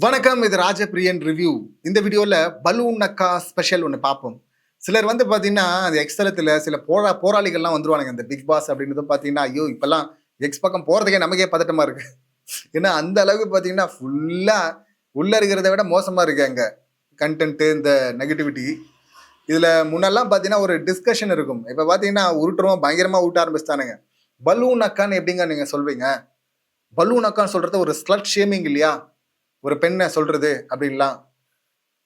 வணக்கம். இது ராஜபிரியன் ரிவ்யூ. இந்த வீடியோல பலூன் அக்கா ஸ்பெஷல் ஒன்று பார்ப்போம். சிலர் வந்து பார்த்தீங்கன்னா, அந்த எக்ஸ்தலத்துல சில போராளிகள்லாம் வந்துருவானுங்க. இந்த பிக் பாஸ் அப்படின்றதும் பார்த்தீங்கன்னா, ஐயோ! இப்பல்லாம் எக்ஸ் பக்கம் போறதுக்கே நமக்கே பதட்டமா இருக்கு. ஏன்னா, அந்த அளவுக்கு பார்த்தீங்கன்னா, ஃபுல்லா உள்ள இருக்கிறத விட மோசமா இருக்கு அங்க. கன்டென்ட் இந்த நெகட்டிவிட்டி. இதுல முன்னெல்லாம் பார்த்தீங்கன்னா, ஒரு டிஸ்கஷன் இருக்கும். இப்ப பார்த்தீங்கன்னா, உருட்டுறவன் பயங்கரமா ஊட்ட ஆரம்பிச்சுட்டானுங்க. பலூன் அக்கான்னு எப்படிங்க நீங்க சொல்வீங்க? பலூன் அக்கான்னு சொல்றது ஒரு ஸ்லட் ஷேமிங் இல்லையா? ஒரு பெண்ணை சொல்றது அப்படின்லாம்.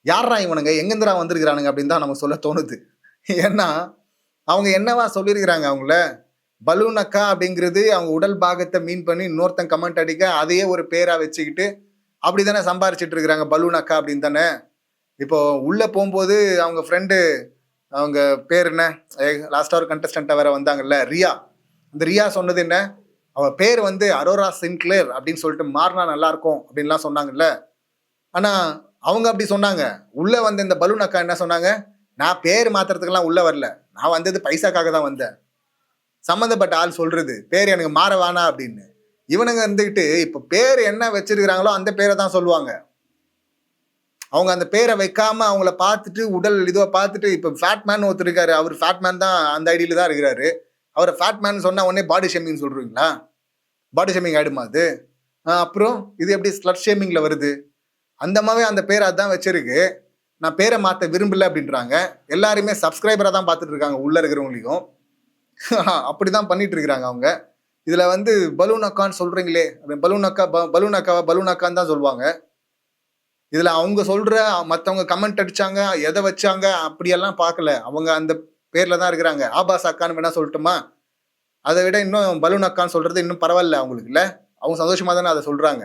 யாரா இவனுங்க எங்கேருந்துடா வந்திருக்கிறானுங்க அப்படின்னு தான் நமக்கு சொல்ல தோணுது. ஏன்னா அவங்க என்னவா சொல்லியிருக்கிறாங்க அவங்கள? பலூன் அக்கா அப்படிங்கிறது அவங்க உடல் பாகத்தை மீன் பண்ணி இன்னொருத்தன் கமெண்ட் அடிக்க அதையே ஒரு பேரா வச்சுக்கிட்டு அப்படிதானே சம்பாரிச்சிட்டு இருக்கிறாங்க பலூன் அக்கா அப்படின்னு தானே. இப்போ உள்ள போகும்போது அவங்க ஃப்ரெண்டு, அவங்க பேர் என்ன, லாஸ்டா ஒரு கண்டஸ்டண்டா வேற வந்தாங்கல்ல, ரியா. இந்த ரியா சொன்னது என்ன, அவ பேர் வந்து அரோரா சின்க்ளேர் அப்படின்னு சொல்லிட்டு மாறினா நல்லா இருக்கும் அப்படின்லாம் சொன்னாங்கல்ல. ஆனா அவங்க அப்படி சொன்னாங்க. உள்ள வந்த இந்த பலூன் அக்கா என்ன சொன்னாங்க, நான் பேர் மாத்துறதுக்கெல்லாம் உள்ள வரல, நான் வந்தது பைசாக்காக தான் வந்தேன். சம்மந்தப்பட்ட ஆள் சொல்றது பேர் எனக்கு மாற வேணா அப்படின்னு. இவனுங்க இருந்துகிட்டு இப்ப பேர் என்ன வச்சிருக்கிறாங்களோ அந்த பேரை தான் சொல்லுவாங்க. அவங்க அந்த பேரை வைக்காம அவங்கள பார்த்துட்டு உடல் இதுவை பார்த்துட்டு, இப்ப ஃபேட் மேன் ஒருத்தர் இருக்காரு, அவர் ஃபேட் மேன் தான் அந்த ஐடியில தான் இருக்கிறாரு. அவரை ஃபேட் மேன் சொன்னா உடனே பாடி ஷேமிங் சொல்றீங்களா? பாடி ஷேமிங் ஆயிடுமா அது? அப்புறம் இது எப்படி ஸ்லட் ஷேமிங்ல வருது? அந்த மாதிரி அந்த பேரை அதான் வச்சிருக்கு. நான் பேரை மாற்ற விரும்பல அப்படின்றாங்க. எல்லாருமே சப்ஸ்கிரைபரா தான் பார்த்துட்டு இருக்காங்க உள்ள இருக்கிறவங்களையும். அப்படிதான் பண்ணிட்டு இருக்கிறாங்க அவங்க. இதுல வந்து பலூன் அக்கான்னு சொல்றீங்களே, பலூன் அக்கா பலூன் அக்காவா பலூன் அக்கான்னு தான் சொல்லுவாங்க. இதுல அவங்க சொல்ற மத்தவங்க கமெண்ட் அடிச்சாங்க, எதை வச்சாங்க அப்படியெல்லாம் பார்க்கல. அவங்க அந்த பேர்ல தான் இருக்கிறாங்க. ஆபாஸ் அக்கான்னு வேணா சொல்லட்டுமா? அதை விட இன்னும் பலூன் அக்கான்னு சொல்றது இன்னும் பரவாயில்ல அவங்களுக்கு இல்ல. அவங்க சந்தோஷமா தானே அதை சொல்றாங்க.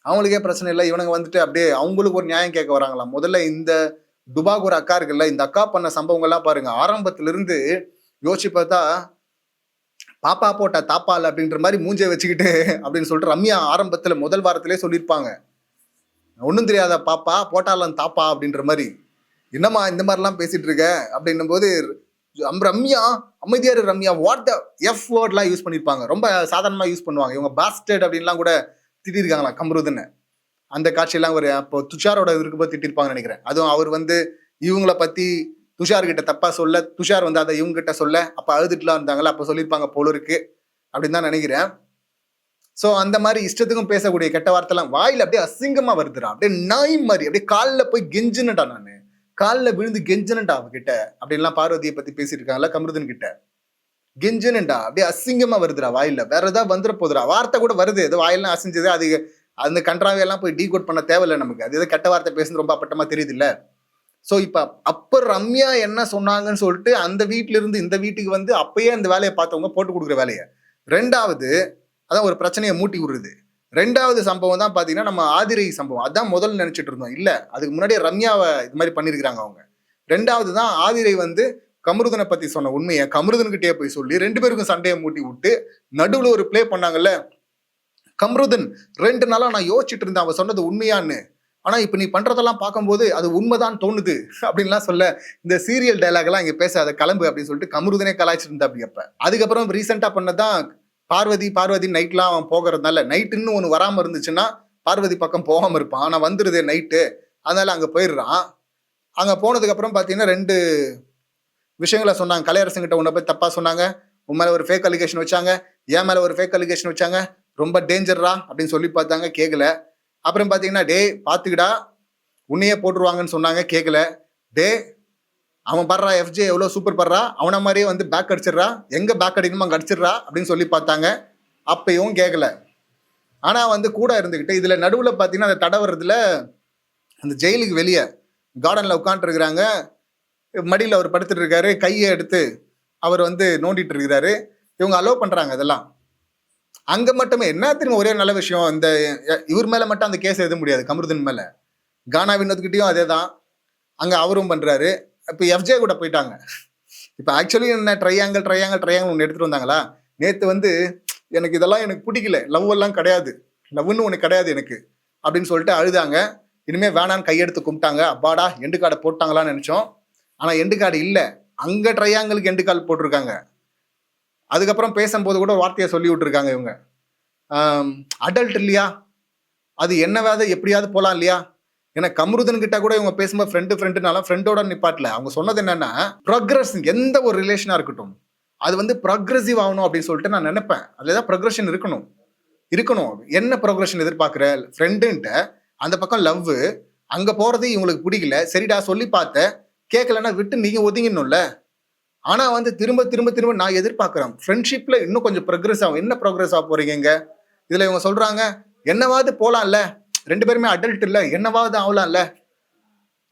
அவங்களுக்கே பிரச்சனை இல்லை. இவனுங்க வந்துட்டு அப்படியே அவங்களுக்கு ஒரு நியாயம் கேட்க வராங்களாம். முதல்ல இந்த டுபாக் ஒரு அக்கா இருக்குல்ல, இந்த அக்கா பண்ண சம்பவங்கள்லாம் பாருங்க. ஆரம்பத்துல இருந்து யோசிச்சு பார்த்தா, பாப்பா போட்ட தாப்பால் அப்படின்ற மாதிரி மூஞ்சை வச்சுக்கிட்டு அப்படின்னு சொல்லிட்டு ரம்யா ஆரம்பத்துல முதல் வாரத்திலே சொல்லியிருப்பாங்க. ஒன்றும் தெரியாத பாப்பா போட்டாலும் தாப்பா அப்படின்ற மாதிரி. என்னம்மா இந்த மாதிரிலாம் பேசிட்டு இருக்க அப்படின்னும் போது, ரம்யா அமைதியாரு ரம்யா, வாட் த எஃப் வேர்ட்லாம் யூஸ் பண்ணியிருப்பாங்க. ரொம்ப சாதாரணமா யூஸ் பண்ணுவாங்க. இவங்க பாஸ்டர்ட் அப்படின்லாம் கூட திட்டிருக்காங்களா கம்ருதுன்னு. அந்த காட்சியெல்லாம் ஒரு அப்போ துஷாரோட இருக்கு போது திட்டிருப்பாங்கன்னு நினைக்கிறேன். அதுவும் அவர் வந்து இவங்கள பத்தி துஷார் கிட்ட தப்பா சொல்ல, துஷார் வந்து அதை இவங்க கிட்ட சொல்ல, அப்ப அழுதுட்டுலாம் இருந்தாங்கல்ல, அப்ப சொல்லியிருப்பாங்க போல இருக்கு அப்படின்னு தான் நினைக்கிறேன். சோ அந்த மாதிரி இஷ்டத்துக்கும் பேசக்கூடிய கெட்ட வார்த்தைலாம் வாயில அப்படியே அசிங்கமா வருதுடா. அப்படியே நாய் மாதிரி அப்படியே காலில் போய் கெஞ்சுனடா, நானு காலில் விழுந்து கெஞ்சுனண்டா அவகிட்ட அப்படின்லாம் பார்வதியை பத்தி பேசியிருக்காங்கல்ல கமருதன் கிட்ட. கெஞ்சுனண்டா அப்படியே அசிங்கமா வருதுடா வாயில. வேற ஏதாவது வந்துட போதுடா. வார்த்தை கூட வருது, ஏதோ வாயிலாம் அசிஞ்சது. அது அந்த கன்றாவையெல்லாம் போய் டீகோட் பண்ண தேவையில்லை நமக்கு. அது ஏதோ கெட்ட வார்த்தை பேசுறது ரொம்ப அப்பட்டமா தெரியுது இல்ல. சோ இப்ப அப்ப ரம்யா என்ன சொன்னாங்கன்னு சொல்லிட்டு அந்த வீட்டுல இருந்து இந்த வீட்டுக்கு வந்து அப்பயே அந்த வேலையை பார்த்தவங்க போட்டு கொடுக்குற வேலையை. ரெண்டாவது, அதான் ஒரு பிரச்சனையை மூட்டி விடுறது. ரெண்டாவது சம்பவம் தான் பாத்தீங்கன்னா நம்ம ஆதிரை சம்பவம். அதான் முதல்ல நினைச்சிட்டு இருந்தோம். இல்ல, அதுக்கு முன்னாடியே ரம்யாவை இது மாதிரி பண்ணிருக்கிறாங்க அவங்க. ரெண்டாவது தான் ஆதிரை வந்து கமருதனை பத்தி சொன்ன உண்மையை கமருதன்கிட்டே போய் சொல்லி 2 பேருக்கும் சண்டையை மூட்டி விட்டு நடுவுல ஒரு பிளே பண்ணாங்கல்ல. கம்ருதன் 2 நாளா நான் யோசிச்சுட்டு இருந்தேன் அவ சொன்னது உண்மையான்னு. ஆனா இப்ப நீ பண்றதெல்லாம் பார்க்கும்போது அது உண்மைதான் தோணுது அப்படின்லாம் சொல்ல, இந்த சீரியல் டைலாக் எல்லாம் இங்க பேசாத கிளம்பு அப்படின்னு சொல்லிட்டு கமருதனே கலாய்ச்சிட்டு இருந்தா. அப்படி அப்ப அதுக்கப்புறம் ரீசெண்டா பண்ணதான் பார்வதி நைட்லாம் அவன் போகிறதுனால, நைட் இன்னும் ஒண்ணு வராம இருந்துச்சுன்னா பார்வதி பக்கம் போகாம இருப்பான். ஆனா வந்துருது நைட்டு, அதனால அங்க போயிடுறான். அங்க போனதுக்கு அப்புறம் பாத்தீங்கன்னா 2 விஷயங்களை சொன்னாங்க. கலையரசங்கிட்ட உன்னை போய் தப்பா சொன்னாங்க, உன் மேல ஒரு ஃபேக் அலிகேஷன் வச்சாங்க, என் மேல ஒரு ஃபேக் அலிகேஷன் வச்சாங்க, ரொம்ப டேஞ்சர்ரா அப்படின்னு சொல்லி பார்த்தாங்க, கேட்கல. அப்புறம் பாத்தீங்கன்னா டே பாத்துக்கிடா உன்னையே போட்டுருவாங்கன்னு சொன்னாங்க, கேட்கல. டே அவன் படுறா எஃப்ஜே எவ்வளவு சூப்பர் படுறா, அவனை மாதிரியே வந்து பேக் அடிச்சிடுறா, எங்க பேக் அடிக்கணுமா அங்க அடிச்சிடுறா அப்படின்னு சொல்லி பார்த்தாங்க, அப்பயும் கேட்கல. ஆனா வந்து கூட இருந்துகிட்டு இதுல நடுவுல பாத்தீங்கன்னா அந்த தடவுறதுல அந்த ஜெயிலுக்கு வெளியே கார்டன்ல உட்காந்துட்டு இருக்கிறாங்க. மடியில் அவர் படுத்துட்டு இருக்காரு, கையை எடுத்து அவர் வந்து நோண்டிட்டு இருக்கிறாரு. இவங்க அலோவ் பண்றாங்க இதெல்லாம். அங்க மட்டுமே என்ன தெரியும் ஒரே நல்ல விஷயம், இந்த இவர் மேல மட்டும் அந்த கேஸ் எழுத முடியாது, கமருதன் மேல. கானா வினோத்கிட்டயும் அதே தான், அங்க அவரும் பண்றாரு. இப்ப எஃப்ஜே கூட போயிட்டாங்க. இப்ப ஆக்சுவலி என்ன ட்ரையாங்கிள் ஒன்று எடுத்துட்டு வந்தாங்களா. நேத்து வந்து எனக்கு இதெல்லாம் எனக்கு பிடிக்கல, லவ் எல்லாம் கிடையாது, லவ்னு ஒண்ணு கிடையாது எனக்கு அப்படின்னு சொல்லிட்டு அழுதாங்க. இனிமே வேணான்னு கையெடுத்து கும்பிட்டாங்க. அப்பாடா எண்டு கார்டை போட்டாங்களான்னு நினைச்சோம். ஆனா எண்டு கார்டு இல்ல, அங்க ட்ரையாங்கிளுக்கு எண்டு கார்டு போட்டிருக்காங்க. அதுக்கப்புறம் பேசும்போது கூட வார்த்தையை சொல்லி விட்டுருக்காங்க இவங்க, அடல்ட் இல்லையா, அது என்னவாவது எப்படியாவது போலாம் இல்லையா? ஏன்னா கம்ருதன் கிட்ட கூட இவங்க பேசும்போது ஃப்ரெண்டுனால ஃப்ரெண்டோட நிப்பாட்டல. அவங்க சொன்னது என்னன்னா, ப்ரொக்ரஸ் எந்த ஒரு ரிலேஷனா இருக்கட்டும், அது வந்து ப்ரொக்ரெசிவ் ஆகணும் அப்படின்னு சொல்லிட்டு நான் நினைப்பேன். அதுல ஏதாவது ப்ரொக்ரஷன் இருக்கணும். இருக்கணும். என்ன ப்ரொக்ரஷன் எதிர்பார்க்குற? ஃப்ரெண்டுன்ட்ட அந்த பக்கம் லவ்வு, அங்க போறது இவங்களுக்கு பிடிக்கல. சரிடா சொல்லி பார்த்தேன். கேட்கலன்னா விட்டு நீங்க ஒதுங்கிடணும்ல. ஆனா வந்து திரும்ப திரும்ப திரும்ப நான் எதிர்பார்க்கிறேன். ஃப்ரெண்ட்ஷிப்ல இன்னும் கொஞ்சம் ப்ரொக்ரஸ் ஆகும். என்ன ப்ரொக்ரஸ் ஆக போறீங்க இங்க? இதுல இவங்க சொல்றாங்க, என்னவாவது போலாம்ல. 2 பேருமே அடல்ட் இல்ல. என்னவாவது ஆகலாம்ல.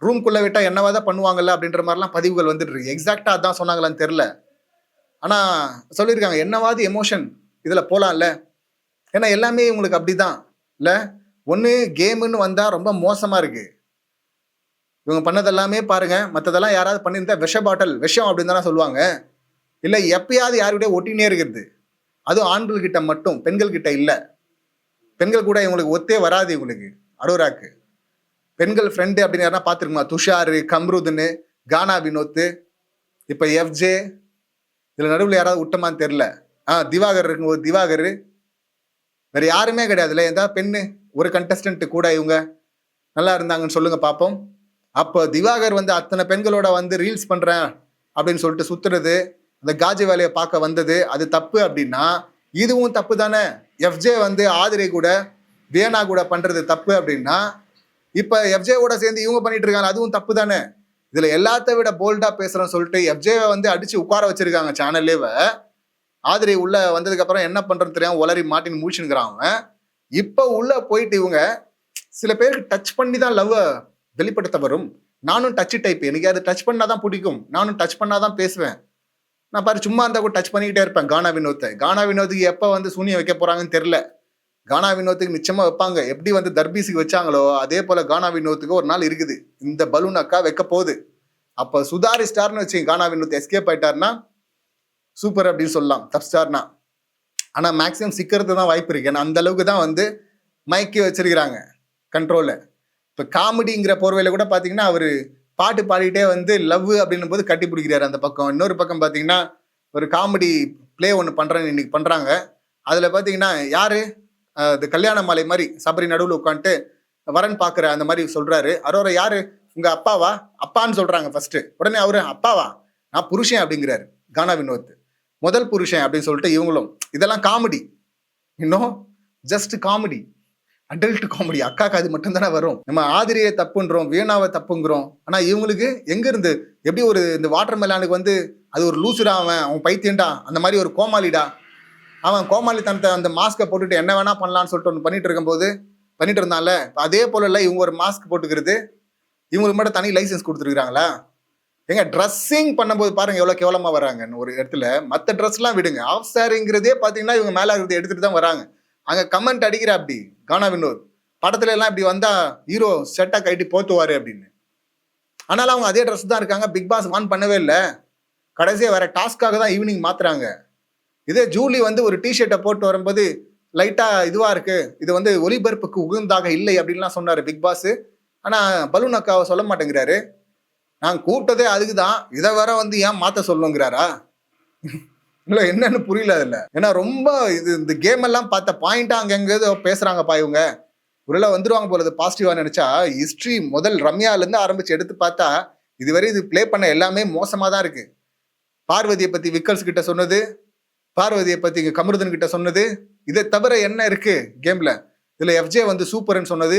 ரூம்குள்ள விட்டா என்னவாதான் பண்ணுவாங்கல்ல அப்படின்ற மாதிரிலாம் பதிவுகள் வந்துட்டு இருக்கு. எக்ஸாக்டா அதான் சொன்னாங்களான்னு தெரியல. ஆனா சொல்லியிருக்காங்க, என்னவாவது எமோஷன் இதுல போலாம்ல. ஏன்னா எல்லாமே உங்களுக்கு அப்படிதான் இல்ல. ஒண்ணு கேம்னு வந்தா ரொம்ப மோசமா இருக்கு. இவங்க பண்ணது எல்லாமே பாருங்க. மத்ததெல்லாம் யாராவது பண்ணியிருந்தா விஷ பாட்டல் விஷம் அப்படின்னு தானே சொல்லுவாங்க. இல்ல எப்பயாவது யாருக்கிட்டே ஒட்டினே இருக்கிறது. அதுவும் ஆண்கள் கிட்ட மட்டும், பெண்கள் கிட்ட இல்ல. பெண்கள் கூட இவங்களுக்கு ஒத்தே வராது. இவங்களுக்கு அரோராக்கு பெண்கள் ஃப்ரெண்டு அப்படின்னு யாரா பார்த்துருக்குமா? துஷாரு, கம்ருதுன்னு, கானா வினோத், இப்ப எஃப்ஜே, இதுல நடுவில் யாராவது விட்டமான்னு தெரியல. திவாகர் இருக்கும்போது திவாகர், வேற யாருமே கிடையாதுல்ல. ஏதாவது பெண்ணு ஒரு கண்டஸ்டன்ட் கூட இவங்க நல்லா இருந்தாங்கன்னு சொல்லுங்க பார்ப்போம். அப்போ திவாகர் வந்து அத்தனை பெண்களோட வந்து ரீல்ஸ் பண்றேன் அப்படின்னு சொல்லிட்டு சுத்துறது, அந்த காஜி வேலையை பார்க்க வந்தது, அது தப்பு அப்படின்னா இதுவும் தப்பு தானே. எஃப்ஜே வந்து ஆதிரை கூட வியனா கூட பண்றது தப்பு அப்படின்னா இப்ப எஃப்ஜே கூட சேர்ந்து இவங்க பண்ணிட்டு இருக்காங்க, அதுவும் தப்பு தானே. இதுல எல்லாத்த விட போல்டா பேசுறேன்னு சொல்லிட்டு எஃப்ஜேவை வந்து அடிச்சு உட்கார வச்சிருக்காங்க சேனல்லேவ. ஆதிரை உள்ள வந்ததுக்கு அப்புறம் என்ன பண்றதுன்னு தெரியாம ஒளரி மாட்டின்னு முடிச்சுங்கிறான் அவன். இப்ப உள்ள போயிட்டு இவங்க சில பேருக்கு டச் பண்ணி தான் லவ் வெளிப்படுத்த வரும். நானும் டச் டைப், எனக்கு அது டச் பண்ணாதான் பிடிக்கும். நானும் டச் பண்ணாதான் பேசுவேன். நான் பாரு சும்மா இருந்தா கூட டச் பண்ணிக்கிட்டே இருப்பேன். கானா வினோத்தை, கானா வினோத்துக்கு எப்ப வந்து சூனியம் வைக்க போறாங்கன்னு தெரியல. கானா வினோத்துக்கு நிச்சயமா வைப்பாங்க. எப்படி வந்து தர்பீஸுக்கு வச்சாங்களோ அதே போல கானா வினோத்துக்கு ஒரு நாள் இருக்குது. இந்த பலூன் அக்கா வைக்க போகுது. அப்ப சுதாரி ஸ்டார்னு வச்சு கானா வினோத் எஸ்கேப் ஆயிட்டாருன்னா சூப்பர் அப்படின்னு சொல்லலாம். டப் ஸ்டார்னா. ஆனா மேக்சிமம் சிக்கிறது தான் வாய்ப்பு இருக்கு. ஏன்னா அந்த அளவுக்கு தான் வந்து மைக்கே வச்சிருக்கிறாங்க கண்ட்ரோல்ல. இப்ப காமெடிங்கிற போர்வையில கூட பாத்தீங்கன்னா அவரு பாட்டு பாடிட்டே வந்து லவ் அப்படின்னும் போது கட்டி பிடிக்கிறாரு அந்த பக்கம். இன்னொரு பக்கம் பாத்தீங்கன்னா ஒரு காமெடி பிளே ஒன்று பண்றேன்னு இன்னைக்கு பண்றாங்க. அதுல பாத்தீங்கன்னா யாரு இது கல்யாண மாலை மாதிரி சபரி நடுவில் உட்காந்துட்டு வரன் பாக்குற அந்த மாதிரி சொல்றாரு. அரோரா யாரு உங்க அப்பாவா? அப்பான்னு சொல்றாங்க ஃபர்ஸ்ட். உடனே அவரு அப்பாவா? நான் புருஷன் அப்படிங்கிறாரு கானா வினோத். முதல் புருஷன் அப்படின்னு சொல்லிட்டு இவங்களும் இதெல்லாம் காமெடி. இன்னும் ஜஸ்ட் காமெடி, அடல்ட் காமெடி. அக்காக்கு அது மட்டும் தானே வரும். நம்ம ஆதிரியை தப்புன்றோம், வீணாவை தப்புங்கிறோம். ஆனா இவங்களுக்கு எங்க இருந்து எப்படி ஒரு இந்த வாட்டர் மெலானுக்கு வந்து அது ஒரு லூசுடா, அவன் பைத்தியண்டா, அந்த மாதிரி ஒரு கோமாளிடா, அவன் கோமாளித்தனத்தை அந்த மாஸ்கை போட்டுட்டு என்ன வேணா பண்ணலான்னு சொல்லிட்டு ஒன்று பண்ணிட்டு இருந்தான்ல. அதே போல இல்ல இவங்க ஒரு மாஸ்க் போட்டுக்கிறது. இவங்களுக்கு மட்டும் தனி லைசன்ஸ் கொடுத்துருக்காங்களா? எங்க ட்ரெஸ்ஸிங் பண்ணும்போது பாருங்க எவ்வளவு கேவலமா வராங்க. ஒரு இடத்துல மற்ற ட்ரெஸ் எல்லாம் விடுங்க, ஆஃப் சாரிங்கிறதே பாத்தீங்கன்னா இவங்க மேல இருக்கிறத எடுத்துட்டு தான் வராங்க. அங்க கமெண்ட் அடிக்கிற அப்படி கானா வினோத் படத்துல எல்லாம் இப்படி வந்தா ஹீரோ செட்டா கைட்டி போத்துவாரு அப்படின்னு. ஆனாலும் அவங்க அதே ட்ரெஸ் தான் இருக்காங்க. பிக் பாஸ் வான் பண்ணவே இல்லை. கடைசியா வேற டாஸ்க்காக தான் ஈவினிங் மாத்துறாங்க. இதே ஜூலி வந்து ஒரு டிஷர்ட்டை போட்டு வரும்போது லைட்டா இதுவா இருக்கு, இது வந்து ஒலிபரப்புக்கு உகந்தாக இல்லை அப்படின்லாம் சொன்னாரு பிக் பாஸ். ஆனா பலூன் அக்காவை சொல்ல மாட்டேங்கிறாரு. நான் கூப்பிட்டதே அதுக்குதான், இதை வேற வந்து ஏன் மாத்த சொல்லுங்கிறாரா? இல்ல என்னன்னு புரியல அதுல. ஏன்னா ரொம்ப இது இந்த கேம் எல்லாம் பார்த்த பாயிண்டா அங்க எங்க பேசுறாங்கப்பா இவங்க. ஒருவேளை வந்துருவாங்க போல பாசிட்டிவா நினைச்சா. ஹிஸ்டரி முதல் ரம்யால இருந்து ஆரம்பிச்சு எடுத்து பார்த்தா இதுவரை இது பிளே பண்ண எல்லாமே மோசமா தான் இருக்கு. பார்வதியை பத்தி விக்கல்ஸ் கிட்ட சொன்னது, பார்வதியை பத்தி கமருதன் கிட்ட சொன்னது, இதை தவிர என்ன இருக்கு கேம்ல? இதுல எஃப்ஜே வந்து சூப்பர்னு சொன்னது.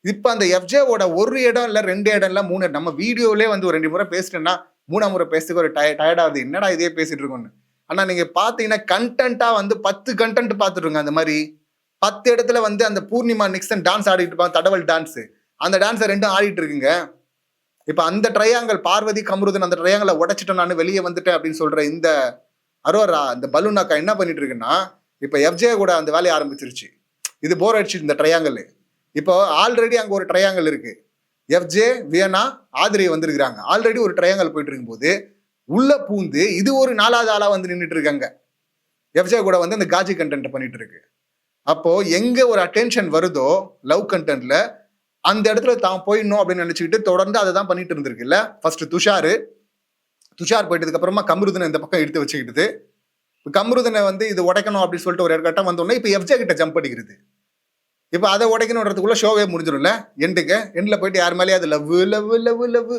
இப்ப அந்த எஃப்ஜேவோட ஒரு இடம் இல்ல 2 இடம் இல்ல 3 நம்ம வீடியோலே வந்து ஒரு 2 முறை பேசிட்டேன்னா 3ஆம் முறை பேசுறதுக்கு ஒரு டயர்டாகுது. என்னடா இதே பேசிட்டு இருக்கோம்னு. ஆனா நீங்க பாத்தீங்கன்னா கண்டென்ட்டா வந்து 10 கண்டென்ட் பாத்துருங்க. அந்த மாதிரி 10 இடத்துல வந்து அந்த பூர்ணிமா நிக்சன் டான்ஸ் ஆடிட்டு இருப்பாங்க, தடவல் டான்ஸ். அந்த டான்ஸை ரெண்டும் ஆடிட்டு இருக்குங்க. இப்ப அந்த ட்ரையாங்கல் பார்வதி கமருதன் அந்த ட்ரையாங்கலை உடைச்சிட்டேன் நான் வெளியே வந்துட்டேன் அப்படின்னு சொல்ற இந்த அரோரா இந்த பலூன் அக்கா என்ன பண்ணிட்டு இருக்குன்னா இப்ப எஃப்ஜே கூட அந்த வேலையை ஆரம்பிச்சிருச்சு. இது போர் அடிச்சு இந்த ட்ரையாங்கல். இப்போ ஆல்ரெடி அங்க ஒரு ட்ரையாங்கல் இருக்கு. எஃப்ஜே வியனா ஆதிரி வந்திருக்கிறாங்க. ஆல்ரெடி ஒரு ட்ரையாங்கல் போயிட்டு இருக்கும் போது உள்ள பூந்து இது ஒரு 4வது ஆளா வந்து நின்றுட்டு இருக்காங்க. எஃப்ஜே கூட வந்து அந்த காஜி கண்டென்ட் பண்ணிட்டு இருக்கு. அப்போ எங்க ஒரு அட்டென்ஷன் வருதோ லவ் கண்டென்ட்ல அந்த இடத்துல தான் போயிடணும் அப்படின்னு நினைச்சுக்கிட்டு தொடர்ந்து அதை தான் பண்ணிட்டு இருந்திருக்குல்ல. ஃபர்ஸ்ட் துஷார் போயிட்டதுக்கு அப்புறமா கமருதனை இந்த பக்கம் எடுத்து வச்சுக்கிட்டு கமருதனை வந்து இது உடைக்கணும் அப்படின்னு சொல்லிட்டு ஒரு கட்டம் வந்தோடனே இப்ப எஃப்ஜே கிட்ட ஜம்ப் அடிக்கிறது. இப்போ அதை உடைக்கணுன்றதுக்குள்ள ஷோவே முடிஞ்சிடும்ல எண்டில் போயிட்டு யார் மேலேயே அது லவ் லவ் லவ் லவ்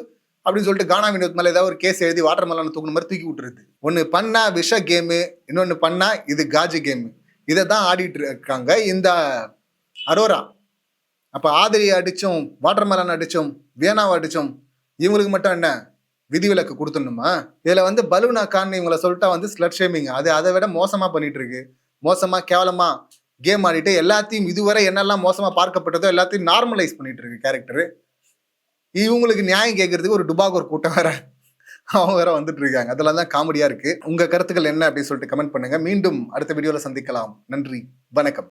அப்படின்னு சொல்லிட்டு கானா வினோத் மேலே ஏதாவது ஒரு கேஸ் எழுதி வாட்டர் மெலன் தூக்குன மாதிரி தூக்கி விட்டுருது. ஒன்று பண்ணா விஷ கேமு, இன்னொன்று பண்ணா இது காஜி கேமு. இதை தான் ஆடிட்டு இருக்காங்க இந்த அரோரா. அப்போ ஆதிரி அடிச்சும் வாட்டர் மெலன் அடிச்சும் வியனாவை அடிச்சும் இவங்களுக்கு மட்டும் என்ன விதிவிலக்கு கொடுத்துடணுமா? இதில் வந்து பலூனா கான் இவங்களை சொல்லிட்டா வந்து ஸ்லட் ஷேமிங். அது அதை விட மோசமாக பண்ணிட்டு இருக்கு. மோசமாக கேவலமாக கேம் ஆடிட்டு எல்லாத்தையும் இதுவரை என்னெல்லாம் மோசமாக பார்க்கப்பட்டதோ எல்லாத்தையும் நார்மலைஸ் பண்ணிட்டு இருக்கு கேரக்டரு. இவங்களுக்கு நியாயம் கேட்கறதுக்கு ஒரு டுபாகூர் கூட்டம் வேற அவங்க வேற வந்துட்டு இருக்காங்க. அதெல்லாம் தான் காமெடியா இருக்கு. உங்க கருத்துக்கள் என்ன அப்படின்னு சொல்லிட்டு கமெண்ட் பண்ணுங்க. மீண்டும் அடுத்த வீடியோல சந்திக்கலாம். நன்றி, வணக்கம்.